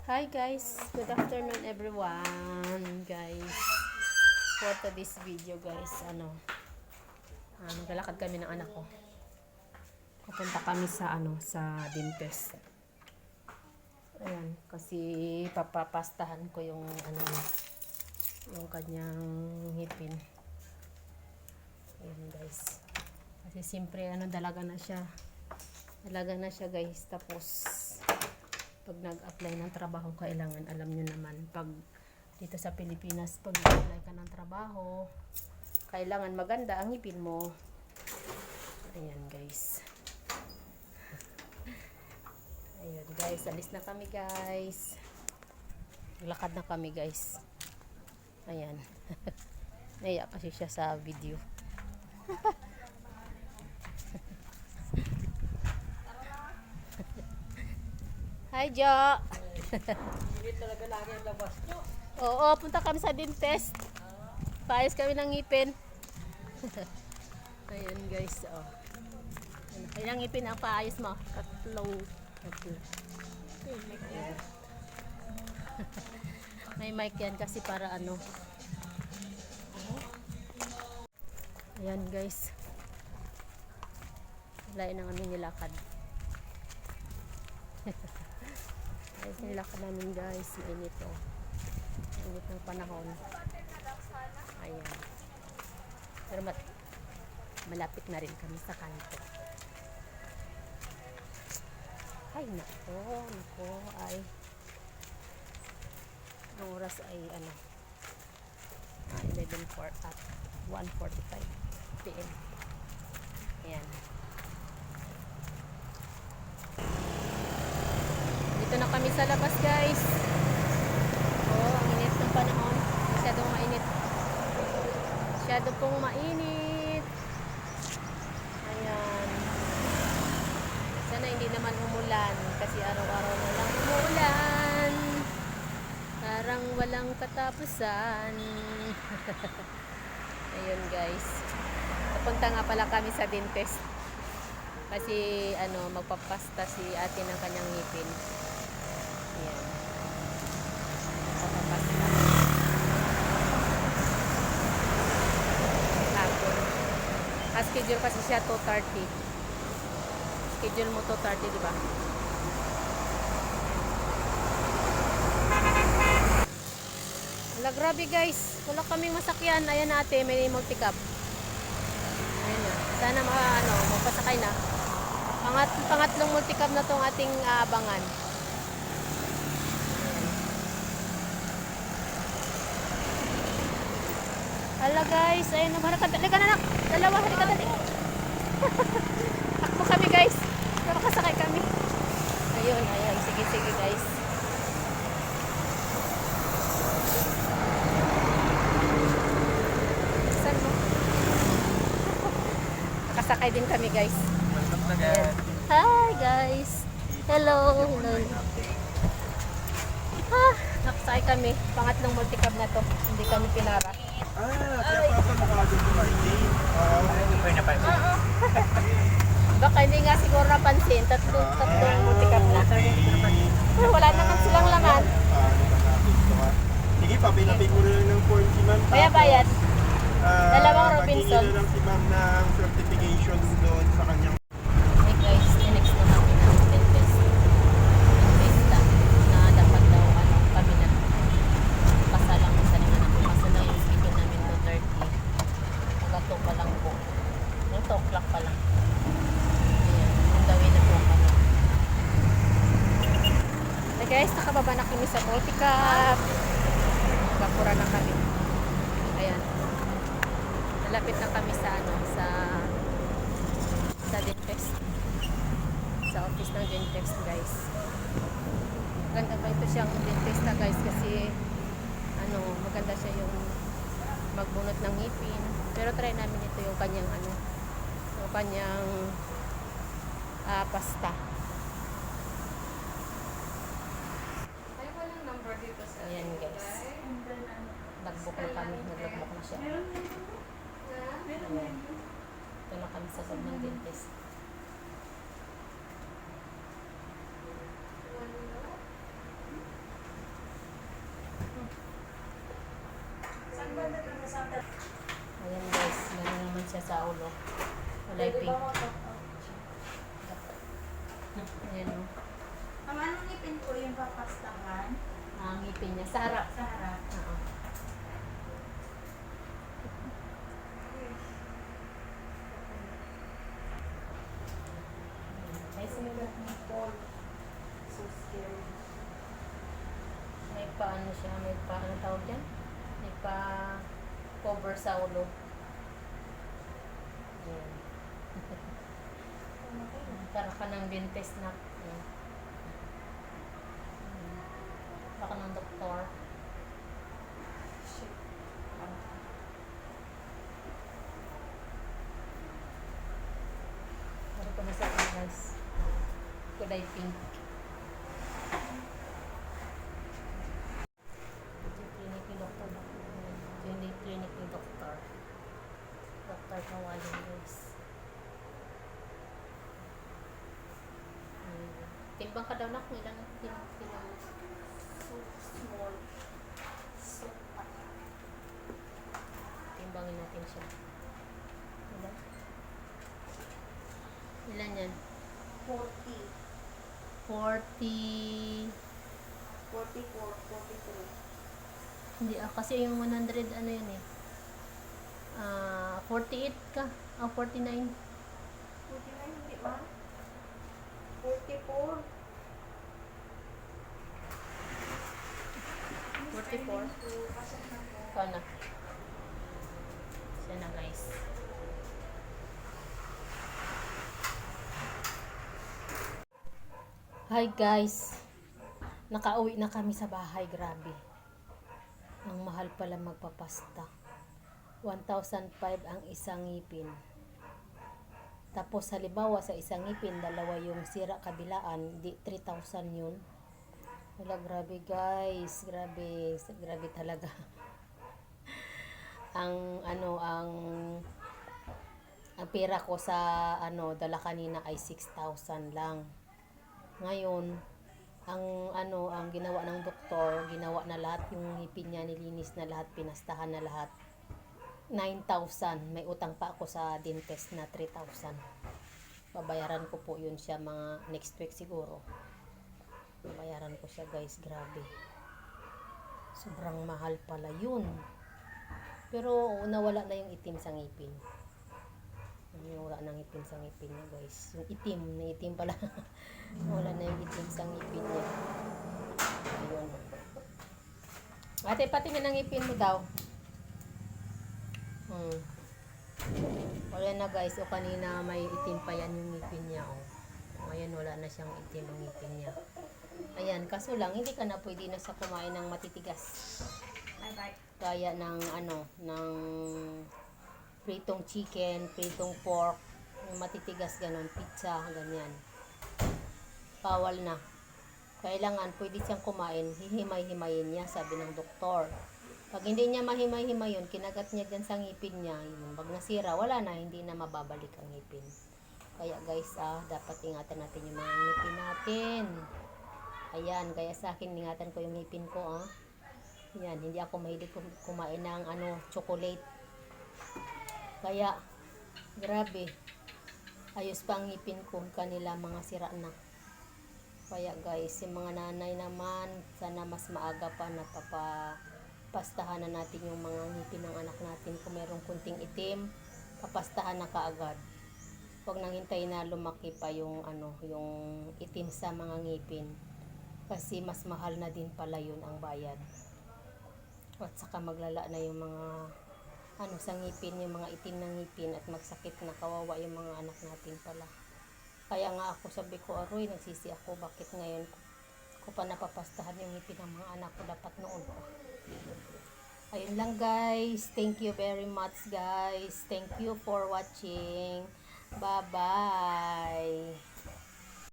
Hi guys, good afternoon everyone guys. For today's video guys, maglalakad kami ng anak ko. Pupunta kami sa dentist. Ayan, kasi papapastahan ko yung yung kanyang ngipin. Ayan guys. Kasi siyempre dalaga na siya. Dalaga na siya guys, tapos pag nag-apply ng trabaho, kailangan alam nyo naman, pag dito sa Pilipinas, pag nag-apply ka ng trabaho, kailangan maganda ang ngipin mo. Ayan guys. Ayan guys, alis na kami guys. Lakad na kami guys. Ayan. Naiyak kasi siya sa video. Hi, Jo. Hindi talaga lagi ang labas nyo. Oo, punta kami sa dentist. Paayos kami ng ngipin. Ayan guys, oh. Ilang ngipin ang paayos mo? Tatlo. Ayan. May mic yan kasi para Ayan guys. Lain ang aming nilakad. Guys, nilakad namin guys. Mainit oh. Mainit ng panahon. Ayan. Pero malapit na rin kami sa kanto. Ay, nako, ay. Ang oras ay 1:45 PM. Ayan. Dito na kami sa labas guys. Oh, ang init ng panahon. Masyadong mainit. Masyado pong mainit. Ayan. Sana hindi naman umulan kasi araw-araw na lang umulan. Parang walang katapusan. Ayun guys. Papunta nga pala kami sa dentist. Kasi magpapasta si ate ng kanyang ngipin. Ayan. Magpapasta. Hapon. Schedule kasi siya 2:30. Schedule mo 2:30, di ba? Wala, grabe guys. Wala kaming masakyan. Ayan ate, may multi-cab. Ayan na. Sana magpasakay na. Pangatlong multi-cab na tong ating aabangan. Hala guys, ayun, halika na anak. Dalawa, halika dali. Takbo kami guys. Pero kasakay kami. Ayun, sige guys. Saan mo? Nakasakay din kami guys. Ayan. Hi guys. Hello. Nakasakay kami. Pangatlong multicab na to. Hindi kami pinara. Kaya pa nakadun ko ID. Hindi na pa. Baka hindi nga siguro napansin. Tatlong multicab na. Wala naman silang laman. Sige, papilapin ko na lang ng form si ma'am. Kaya bayad. Dalawang Robinson. Magiging na lang si ma'am ng certification doon sa kanyang. Hey guys, next na kami ng dentist. Dentist na dapat daw kami na pasalang isa ng anak ko. Kasi na yung schedule namin 2:30. Hanggang 2 pa lang po. Yung 2 o'clock pa lang. Ayan, ang gawin na po kami. Hey guys, nakababa na kami sa multi-cab. Bakura na kami. Ayan. Malapit na kami sa dentist. Sa office ng dentist guys. Maganda pa ito siyang dentist na guys kasi maganda siya yung magbunot ng ngipin. Pero try namin ito yung kanyang pasta. Ayan guys. Nagbuk na kami. Nagbuk na siya. Ayan. Ito na kami sa loob ng dentist. sa ulo. Kulay Pwede pink. ba mag-out siya? Ayan o. Ang anong ngipin ko yung papastahan Ang ngipin niya. Sa harap. sa harap. Oo. May Kasi sumilap. ni Paul. So scary. May pa ano siya. May pa ano tawag dyan? May pa cover sa ulo. Ayan. Para ka ng dentist na. Ayan. Para ka ng doktor. Shit. Ano ko na sa akin guys. Kulay pink. Ito yung clinic ni Dr. Ito yung clinic ni Dr. Dr. Kawayan guys. Timbang ka daw na kung ilang kilo. So small. So fat. Timbangin natin siya. Ilan? Ilan yan? 40. 40. 44. 43. Hindi kasi yung 100 ano yun eh. 48 ka. 49. 49 hindi ba? 44. 44. Pasok na po. Ikaw na. Siya na guys. Hi guys. Nakauwi na kami sa bahay. Grabe. Ang mahal pala magpapasta. 1,005 ang isang ngipin. Tapos halimbawa sa isang ngipin, dalawa yung sira kabilaan, di 3,000 yun. Wala, grabe guys. Grabe. Grabe talaga. ang pera ko sa dala kanina ay 6,000 lang. Ngayon, ang ginawa ng doktor, ginawa na lahat yung ngipin niya, nilinis na lahat, pinastahan na lahat. 9,000. May utang pa ako sa dentist na 3,000. Babayaran ko po yun siya mga next week siguro. Babayaran ko siya guys, grabe. Sobrang mahal pala yun. Pero nawala na yung itim sa ngipin. Wala nang itim sa ngipin niya guys. Yung itim, na itim pala. Wala na yung itim sa ngipin niya. Ayun. Ate, patingin ang ngipin mo daw. Wala na guys. O kanina may itim pa yan yung ngipin niya. Ayan, wala na siyang itim ang ngipin niya. Ayan, kaso lang, hindi ka na pwede na sa kumain ng matitigas. Bye-bye. Kaya ng ng pritong chicken, pritong pork, yung matitigas ganon, pizza, ganyan. Bawal na. Kailangan pwede siyang kumain, hihimay-himayin niya, sabi ng doktor. Pag hindi niya mahimay-himay yun, kinagat niya dyan sa ngipin niya, yung pag nasira, wala na, hindi na mababalik ang ngipin. Kaya guys, dapat ingatan natin yung mga ngipin natin. Ayan, kaya sa akin, ingatan ko yung ngipin ko, Yan, hindi ako mahilig kumain ng chocolate. Kaya, grabe. Ayos pa ang ngipin ko, kanila mga sira na. Kaya guys, yung mga nanay naman, sana mas maaga pa pastahan na natin yung mga ngipin ng anak natin. Kung merong kunting itim, papastahan na kaagad. Huwag nang hintay na lumaki pa yung yung itim sa mga ngipin. Kasi mas mahal na din pala yun ang bayad. At saka maglala na yung mga sa ngipin, yung mga itim na ngipin at magsakit na, kawawa yung mga anak natin pala. Kaya nga ako sabi ko, aroy, nagsisi ako, bakit ngayon ko pa napapastahan yung ngipin ng mga anak ko, dapat noon pa. Ayun lang guys, thank you very much guys, thank you for watching, bye bye.